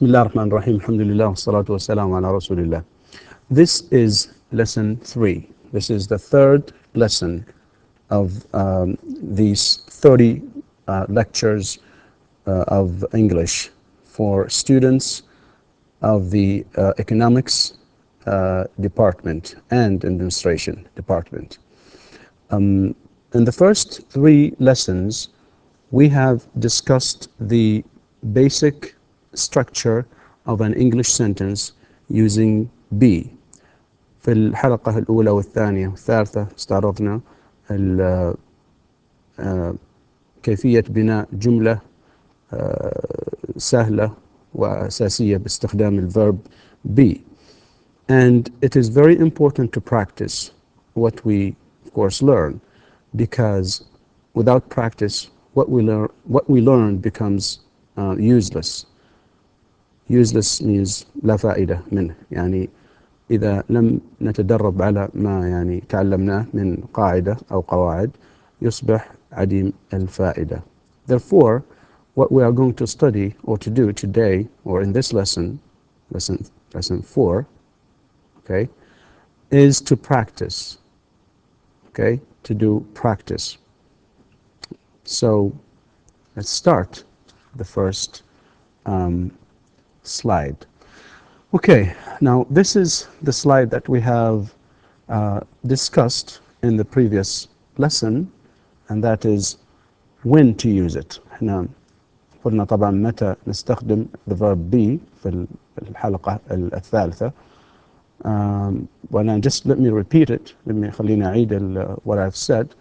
Bismillah ar-Rahman ar-Rahim, alhamdulillah, wassalatu wassalamu ala rasulillah. This is lesson 3. This is the third lesson of these 30 lectures of English for students of the economics department and administration department. In the first 3 lessons, we have discussed the basic structure of an English sentence using be. في الحلقة الأولى والثانية والثالثة استعرضنا كيفية بناء جملة سهلة وأساسية باستخدام الverb be. And it is very important to practice what we, of course, learn, because without practice, what we learn becomes useless. Useless means لا فائدة منه. يعني إذا لم نتدرب على ما يعني تعلمناه من قاعدة أو قواعد يصبح عديم الفائدة. Therefore, what we are going to study or to do today, or in this lesson 4, okay, is to practice. Okay, to do practice. So let's start the first slide. Okay, now this is the slide that we have discussed in the previous lesson, and that is when to use it. احنا قلنا طبعا متى نستخدم the verb be في الحلقة الثالثة. Just let me repeat it. خليني أعيد what I've said.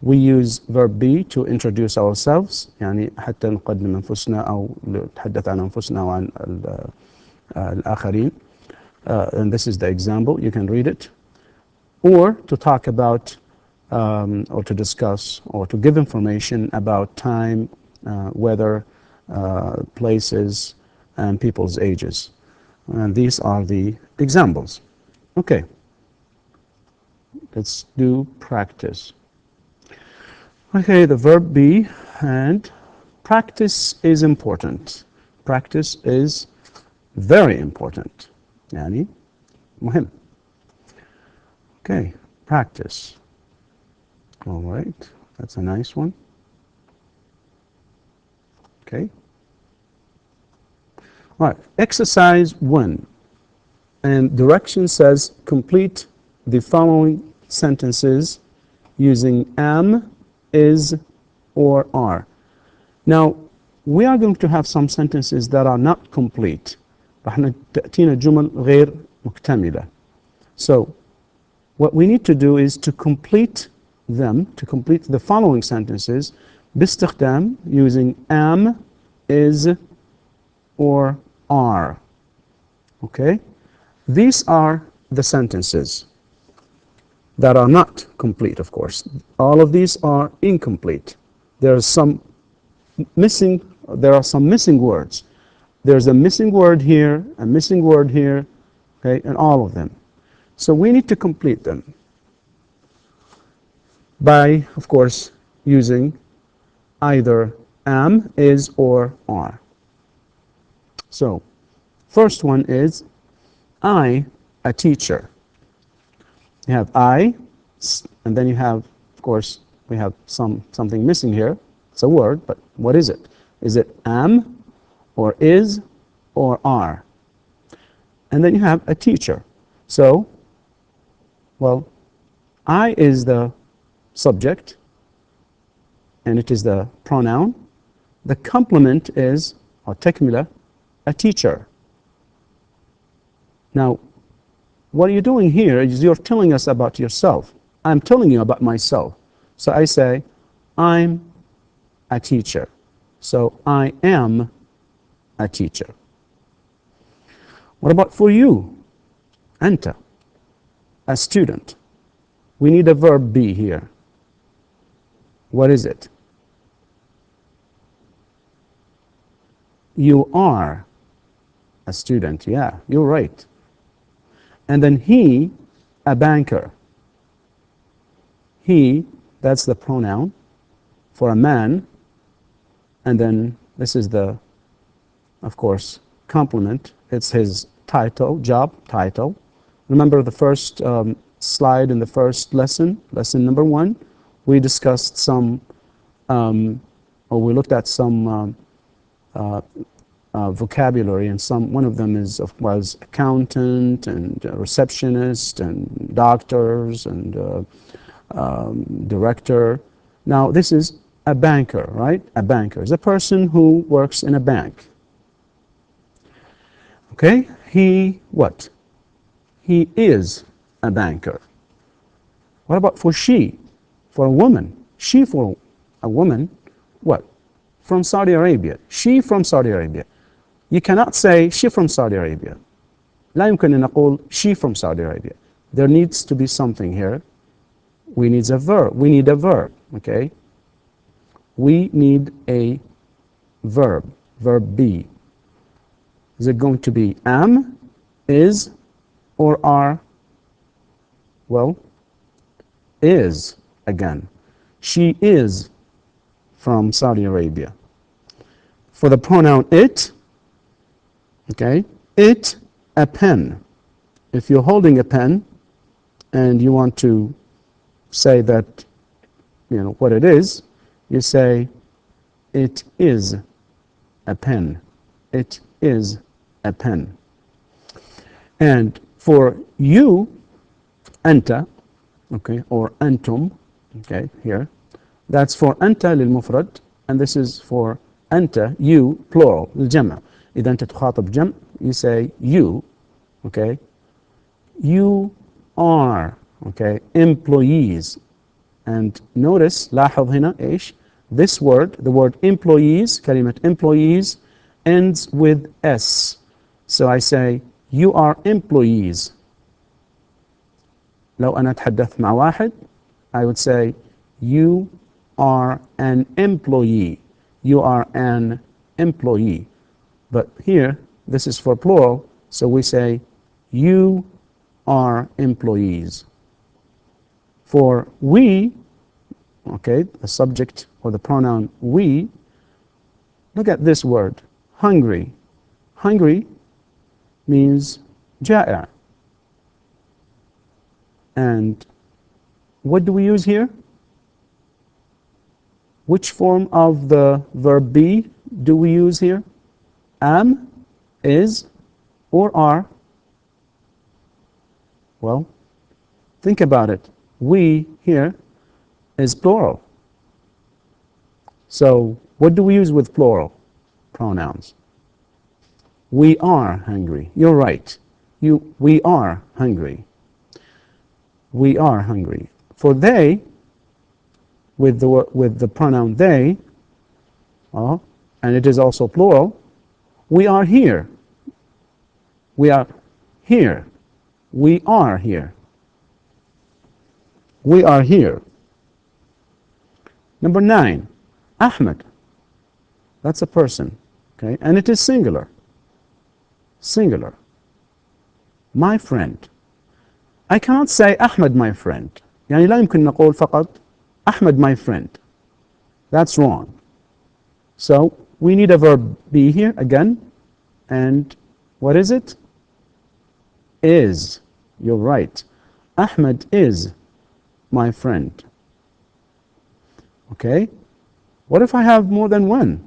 We use verb be to introduce ourselves, يعني حتى نقدم أنفسنا أو نتحدث عن أنفسنا أو عن الآخرين. And this is the example. You can read it. Or to talk about, or to discuss, or to give information about time, weather, places, and people's ages. And these are the examples. Okay. Let's do practice. Okay, the verb be, and practice is important. Practice is very important. يعني مهم. Okay, practice. All right, that's a nice one. Okay. All right, exercise 1. And direction says complete the following sentences using am, is, or are. Now, we are going to have some sentences that are not complete. رح تأتينا جمل غير مكتملة. So, what we need to do is to complete them, to complete the following sentences باستخدام using am, is, or are. Okay? These are the sentences that are not complete, of course. All of these are incomplete. There are some missing words. There's a missing word here, a missing word here, okay, and all of them. So we need to complete them by, of course, using either am, is, or are. So, first one is I, a teacher. You have I, and then you have, of course, we have something missing here. It's a word, but what is it? Is it am, or is, or are? And then you have a teacher. So, well, I is the subject, and it is the pronoun. The complement is, or tekmila, a teacher. Now, what are you doing here is you're telling us about yourself. I'm telling you about myself. So I say, I'm a teacher. So I am a teacher. What about for you? أنت, a student. We need a verb be here. What is it? You are a student. Yeah, you're right. And then he, a banker. He, that's the pronoun for a man. And then this is the, of course, complement. It's his title, job title. Remember the first slide in the first lesson, lesson number 1, we discussed some, or we looked at some vocabulary, and one of them was accountant and receptionist and doctors and director. Now this is a banker, right? A banker is a person who works in a bank. Okay, what? He is a banker. What about for she? For a woman. She for a woman, what? From Saudi Arabia. She from Saudi Arabia. You cannot say she from Saudi Arabia. لا يمكن أن نقول she from Saudi Arabia. There needs to be something here. We need a verb, okay? We need a verb, verb be. Is it going to be am, is, or are? Well, is again. She is from Saudi Arabia. For the pronoun it, okay, it, a pen. If you're holding a pen and you want to say that, you know, what it is, you say, it is a pen. It is a pen. And for you, anta, okay, or antum, okay, here, that's for anta للمفرد, and this is for anta, you, plural, الجمع. إذا أنت تخاطب جمع, you say you, okay, you are, okay, employees. And notice, لاحظ هنا إيش? This word, the word employees, كلمة employees, ends with S. So I say, you are employees. لو أنا أتحدث مع واحد, I would say, you are an employee. You are an employee. But here, this is for plural, so we say, you are employees. For we, okay, the subject or the pronoun we, look at this word, hungry. Hungry means جائع. And what do we use here? Which form of the verb be do we use here? Am, is, or are? Well, think about it. We here is plural. So what do we use with plural pronouns? We are hungry. You're right. We are hungry. We are hungry. For they, with the pronoun they, and it is also plural, we are here. We are here. We are here. We are here. Number 9, Ahmed. That's a person, okay? And it is singular. Singular. My friend. I cannot say Ahmed my friend. يعني لا يمكن نقول فقط Ahmed my friend. That's wrong. So we need a verb be here again. And what is it? Is. You're right. Ahmed is my friend. Okay? What if I have more than one?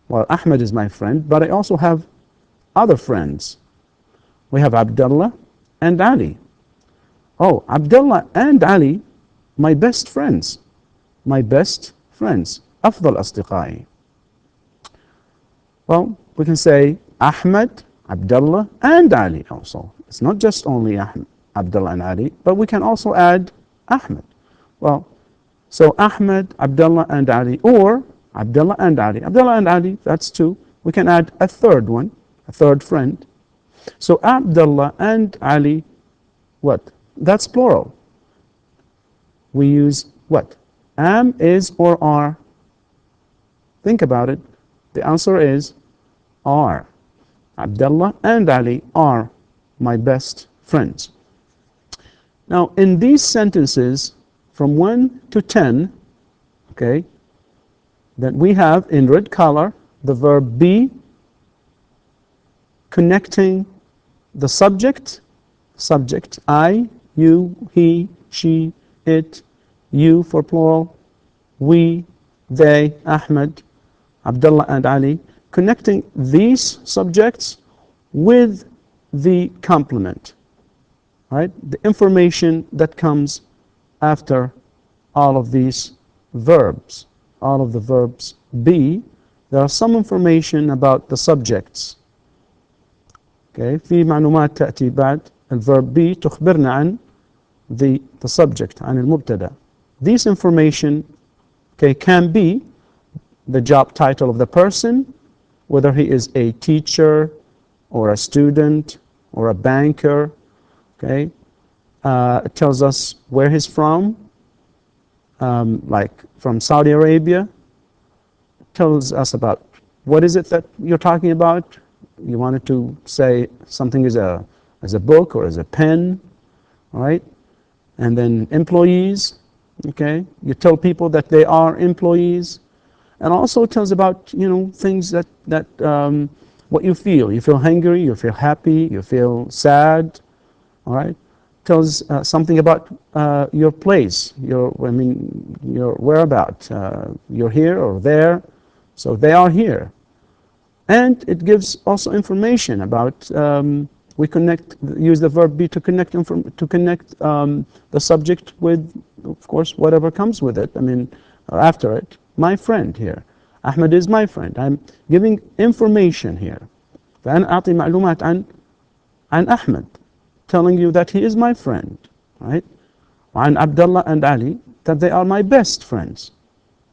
Well, Ahmed is my friend, but I also have other friends. We have Abdullah and Ali. Oh, Abdullah and Ali, my best friends. My best friends. أفضل أصدقائي. Well, we can say Ahmed, Abdullah, and Ali also. It's not just only Abdullah and Ali, but we can also add Ahmed. Well, so Ahmed, Abdullah, and Ali, or Abdullah and Ali. Abdullah and Ali, that's two. We can add a third one, a third friend. So Abdullah and Ali, what? That's plural. We use what? Am, is, or are. Think about it. The answer is are. Abdullah and Ali are my best friends. Now, in these sentences, from 1 to 10, okay, that we have in red color the verb be, connecting the subject, I, you, he, she, it, you for plural, we, they, Ahmed, Abdullah and Ali, connecting these subjects with the complement, right? The information that comes after all of these verbs, all of the verbs be, there are some information about the subjects. Okay, في معلومات تأتي بعد الverb be تخبرنا عن the subject, عن المبتدأ. This information, okay, can be the job title of the person, whether he is a teacher or a student or a banker. Okay, it tells us where he's from, like from Saudi Arabia. It tells us about what is it that you're talking about. You wanted to say something as a book or as a pen, all right? And then employees, okay? You tell people that they are employees, and also it tells about, you know, things that what you feel. You feel hungry, you feel happy, you feel sad, all right? Tells something about your place, your whereabouts. You're here or there, so they are here. And it gives also information about, we use the verb be to connect the subject with, of course, whatever comes with it. I mean, after it, my friend here. Ahmed is my friend. I'm giving information here. فأنا أعطي معلومات عن أحمد, telling you that he is my friend, right? وعن Abdullah and Ali, that they are my best friends.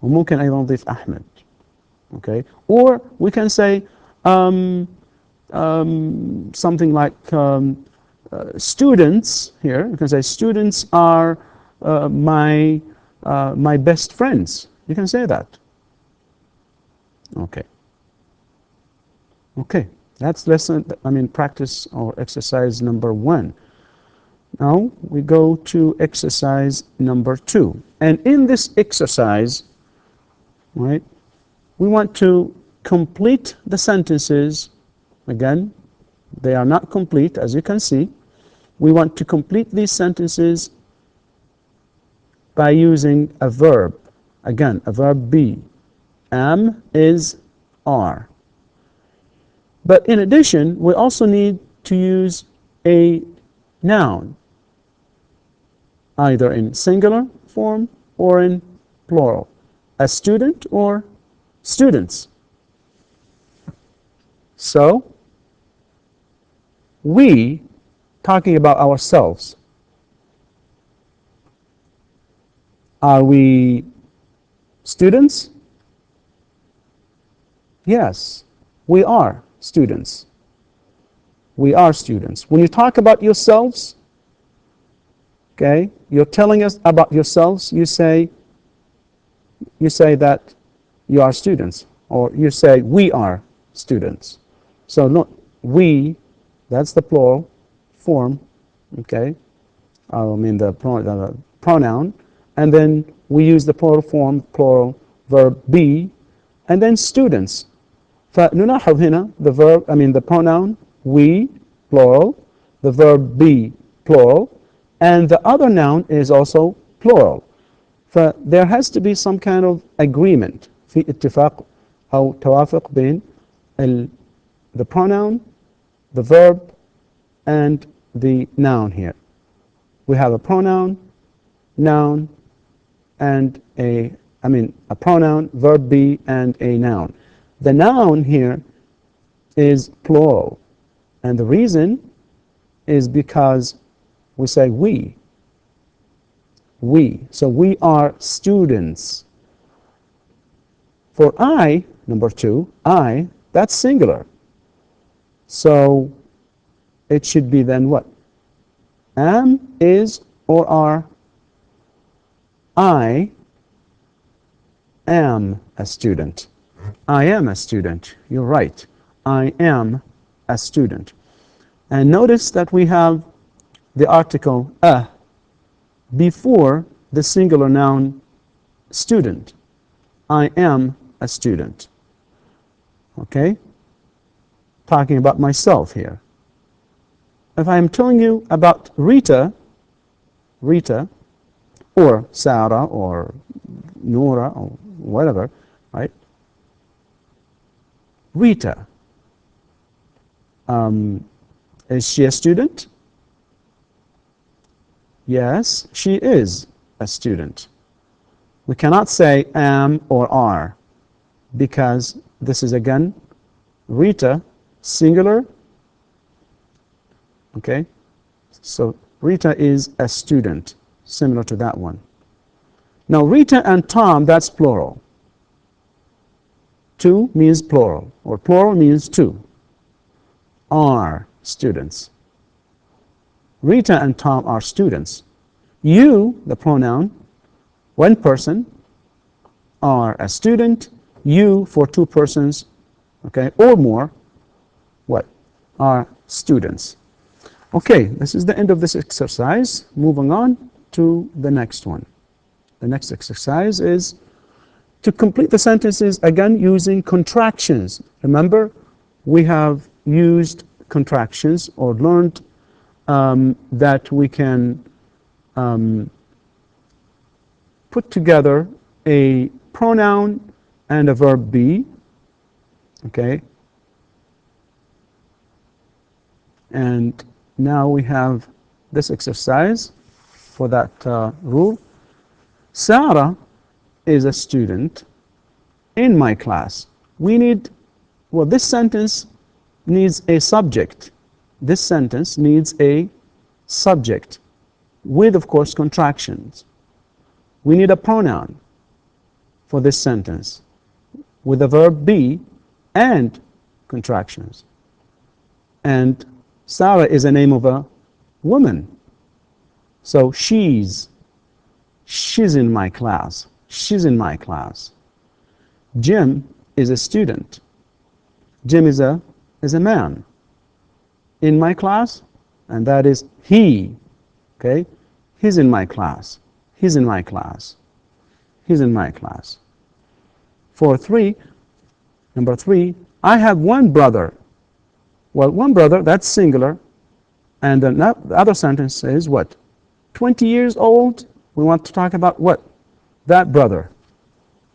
وممكن أيضا نضيف أحمد. Okay, or we can say something like students here. You can say students are my best friends. You can say that. Okay. Okay, that's practice or exercise number 1. Now we go to exercise number 2. And in this exercise, right, we want to complete the sentences. Again, they are not complete, as you can see. We want to complete these sentences by using a verb. Again, a verb be. Am, is, are. But in addition, we also need to use a noun, either in singular form or in plural. A student or students. So, we, talking about ourselves, are we students? Yes, we are students. We are students. When you talk about yourselves, okay, you're telling us about yourselves, you say that you are students, or you say we are students. So look, we, that's the plural form, okay? I mean the pronoun, and then we use the plural form, plural verb be, and then students. فنلاحظ هنا the pronoun we, plural, the verb be, plural, and the other noun is also plural. There has to be some kind of agreement, في اتفاق أو توافق بين the pronoun, the verb, and the noun here. We have a pronoun, noun, and a pronoun, verb be, and a noun. The noun here is plural, and the reason is because we say we. So we are students. For I, number 2, I, that's singular. So it should be then what? Am, is, or are. I am a student. I am a student. You're right. I am a student. And notice that we have the article a before the singular noun student. I am a student. Okay? talking about myself here. If I'm telling you about Rita, or Sarah, or Nora, or whatever, right? Rita, is she a student? Yes, she is a student. We cannot say am or are, because this is again Rita, singular. Okay, so Rita is a student, similar to that one. Now Rita and Tom, that's plural. Two means plural, or plural means two. Are students. Rita and Tom are students. You, the pronoun, one person, are a student. You, for two persons, okay, or more, what? Are students. Okay, this is the end of this exercise. Moving on to the next one. The next exercise is to complete the sentences again using contractions. Remember, we have used contractions or learned that we can put together a pronoun and a verb be. Okay, and now we have this exercise for that rule. Sarah is a student in my class. We need, well, this sentence needs a subject. This sentence needs a subject with, of course, contractions. We need a pronoun for this sentence with the verb be and contractions. And Sarah is a name of a woman. So she's in my class. She's in my class. Jim is a student. Jim is a man. In my class, and that is he. Okay? He's in my class. He's in my class. He's in my class. Number three, I have one brother. Well, one brother, that's singular. And the other sentence is what? 20 years old. We want to talk about what? That brother.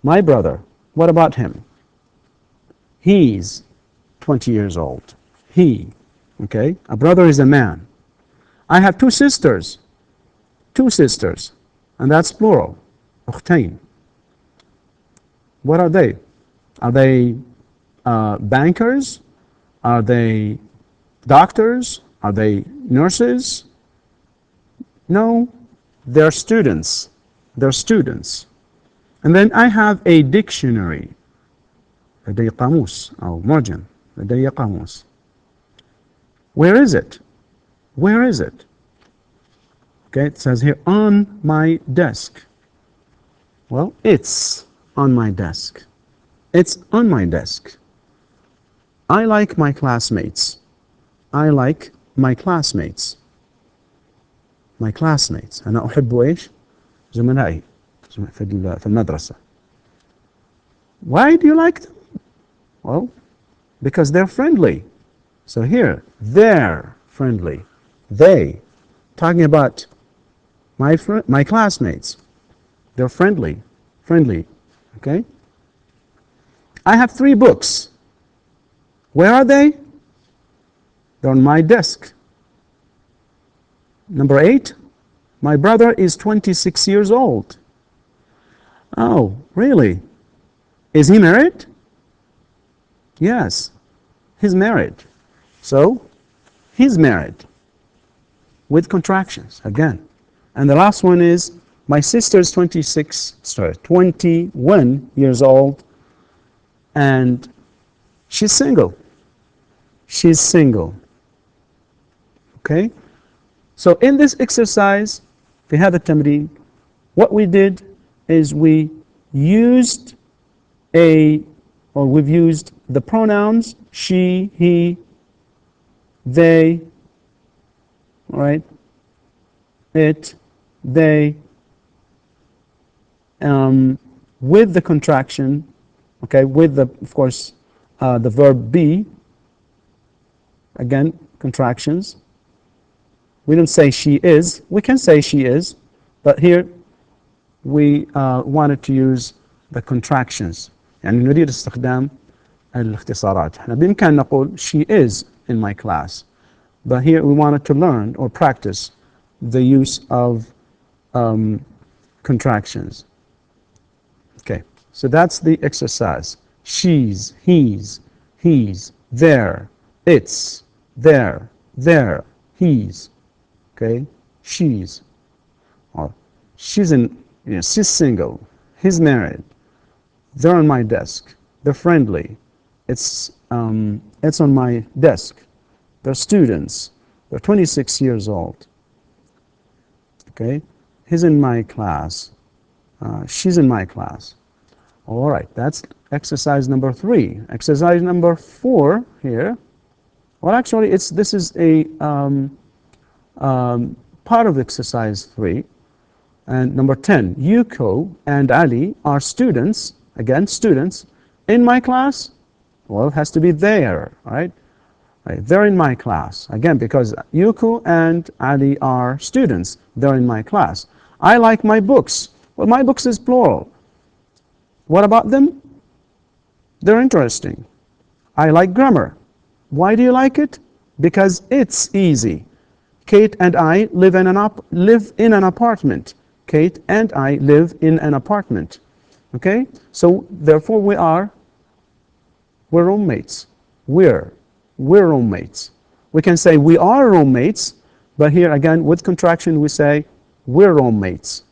My brother. What about him? He's 20 years old. He. Okay? A brother is a man. I have two sisters. Two sisters. And that's plural. أختين. What are they? Are they bankers? Are they doctors? Are they nurses? No, they're students. They're students. And then I have a dictionary. لدي قاموس أو معجم. لدي قاموس. Where is it? Where is it? Okay, it says here, on my desk. Well, it's on my desk. It's on my desk. I like my classmates. I like my classmates. My classmates. أنا أحب إيش؟ زملائي في المدرسة. Why do you like them? Well, because they're friendly. So here, they're friendly. They, talking about my classmates. They're friendly. Friendly. Okay? I have 3 books. Where are they? They're on my desk. Number 8, my brother is 26 years old. Oh, really? Is he married? Yes, he's married. So, he's married. With contractions, again. And the last one is, my sister's 21 years old, and she's single. She's single. Okay? So in this exercise, في هذا التمرين, what we did is we've used the pronouns she, he, they, right? It, they, with the contraction, okay, with the, of course, the verb be, Again, contractions. We don't say she is. We can say she is, but here we wanted to use the contractions. يعني نريد استخدام الاختصارات. احنا بإمكان نقول she is in my class, but here we wanted to learn or practice the use of contractions. Okay, so that's the exercise. She's, he's, there, it's, there, he's. Okay, she's. Or she's she's single, he's married, they're on my desk, they're friendly, it's on my desk, they're students, they're 26 years old. Okay, he's in my class, she's in my class. All right, that's exercise number 3. Exercise number 4 here. Well, actually, this is a part of exercise 3. And number 10, Yuko and Ali are students, again, students, in my class. Well, it has to be there, right? They're in my class. Again, because Yuko and Ali are students, they're in my class. I like my books. Well, my books is plural. What about them? They're interesting. I like grammar. Why do you like it? Because it's easy. Kate and I live in an apartment. Kate and I live in an apartment. Okay? So therefore we're roommates. We're roommates. We can say we are roommates, but here again with contraction we say we're roommates.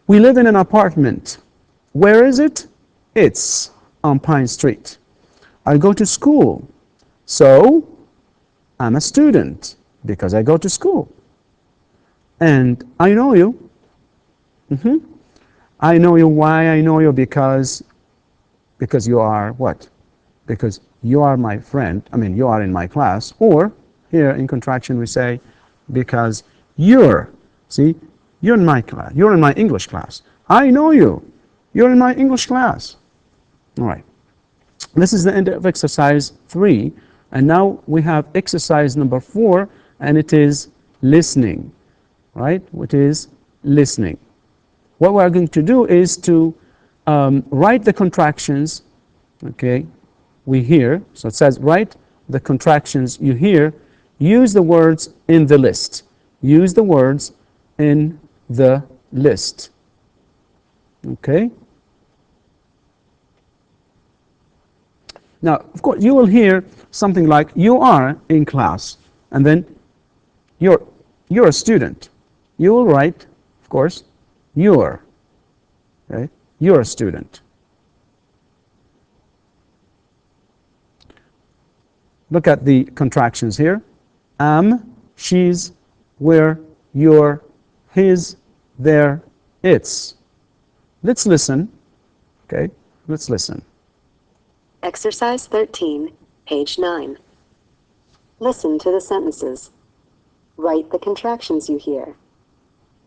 We live in an apartment. Where is it? It's on Pine Street. I go to school. So I'm a student because I go to school. And I know you. I know you. Why I know you? Because you are what? Because you are my friend. I mean, you are in my class. Or here in contraction we say because you're in my class. You're in my English class. I know you. You're in my English class. All right. This is the end of exercise 3. And now we have exercise number 4, and it is listening. Right? It is listening. What we're going to do is to write the contractions. Okay, we hear. So it says write the contractions you hear. Use the words in the list. Use the words in the list. Okay. Now, of course, you will hear something like you are in class, and then you're a student. You will write, of course, you're. Okay? You're a student. Look at the contractions here. Am, she's, we're, you're, his, their, its. Let's listen. Okay, let's listen. Exercise 13, page 9. Listen to the sentences. Write the contractions you hear.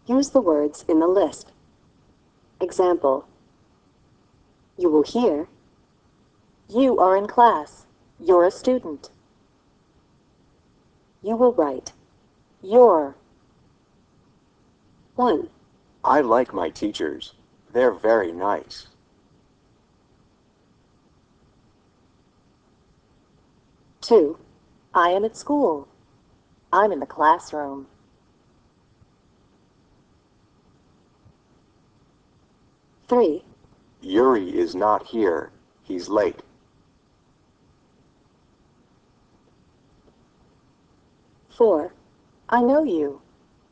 Use the words in the list. Example. You will hear, you are in class, you're a student. You will write, you're. 1. I like my teachers. They're very nice. 2. I am at school. I'm in the classroom. 3. Yuri is not here. He's late. 4. I know you.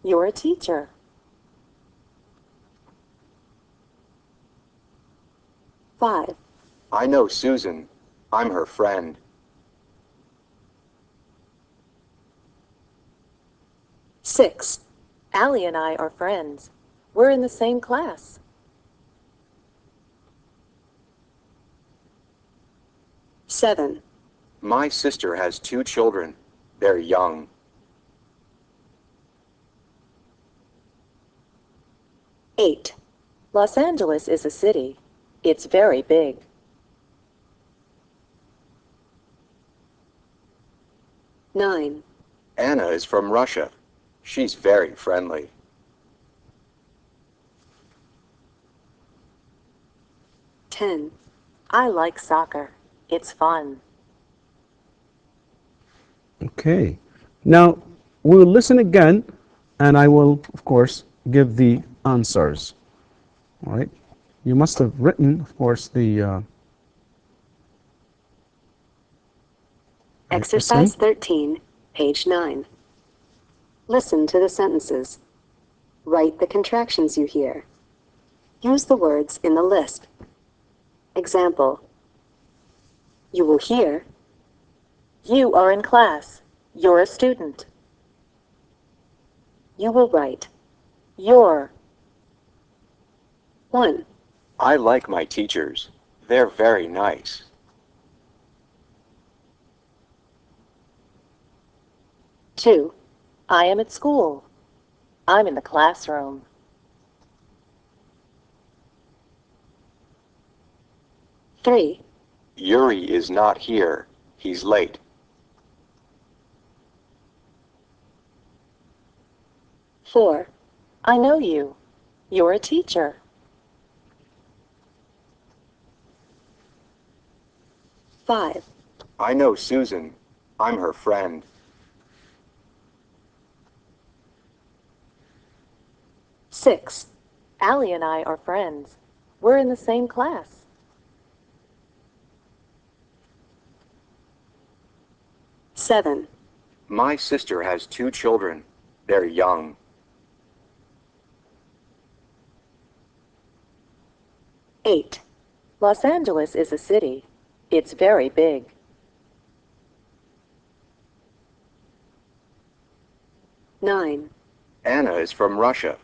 You're a teacher. 5. I know Susan. I'm her friend. 6. Allie and I are friends. We're in the same class. 7. My sister has 2 children. They're young. 8. Los Angeles is a city. It's very big. 9, Anna is from Russia. She's very friendly. 10, I like soccer. It's fun. Okay. Now, we will listen again, and I will, of course, give the answers. All right? You must have written, of course, the Exercise 13, page 9. Listen to the sentences. Write the contractions you hear. Use the words in the list. Example. You will hear, you are in class. You're a student. You will write, your. 1, I like my teachers. They're very nice. 2, I am at school. I'm in the classroom. 3, Yuri is not here. He's late. 4, I know you. You're a teacher. 5, I know Susan. I'm her friend. 6, Allie and I are friends. We're in the same class. 7, My sister has 2 children. They're young. 8, Los Angeles is a city. It's very big. 9, Anna is from Russia.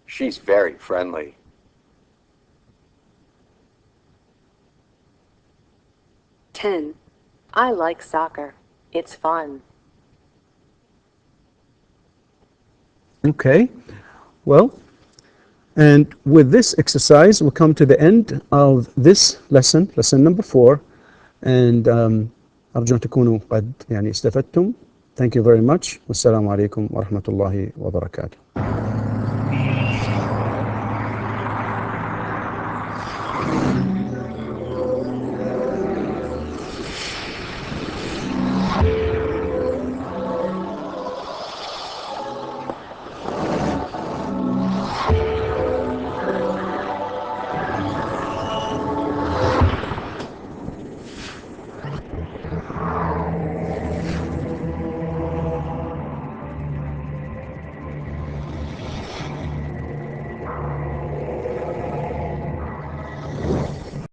She's very friendly. 10, I like soccer. It's fun. Okay. Well, and with this exercise, we come to the end of this lesson number 4. And أرجو أن تكونوا قد يعني استفدتم. Thank you very much. والسلام عليكم ورحمة الله وبركاته.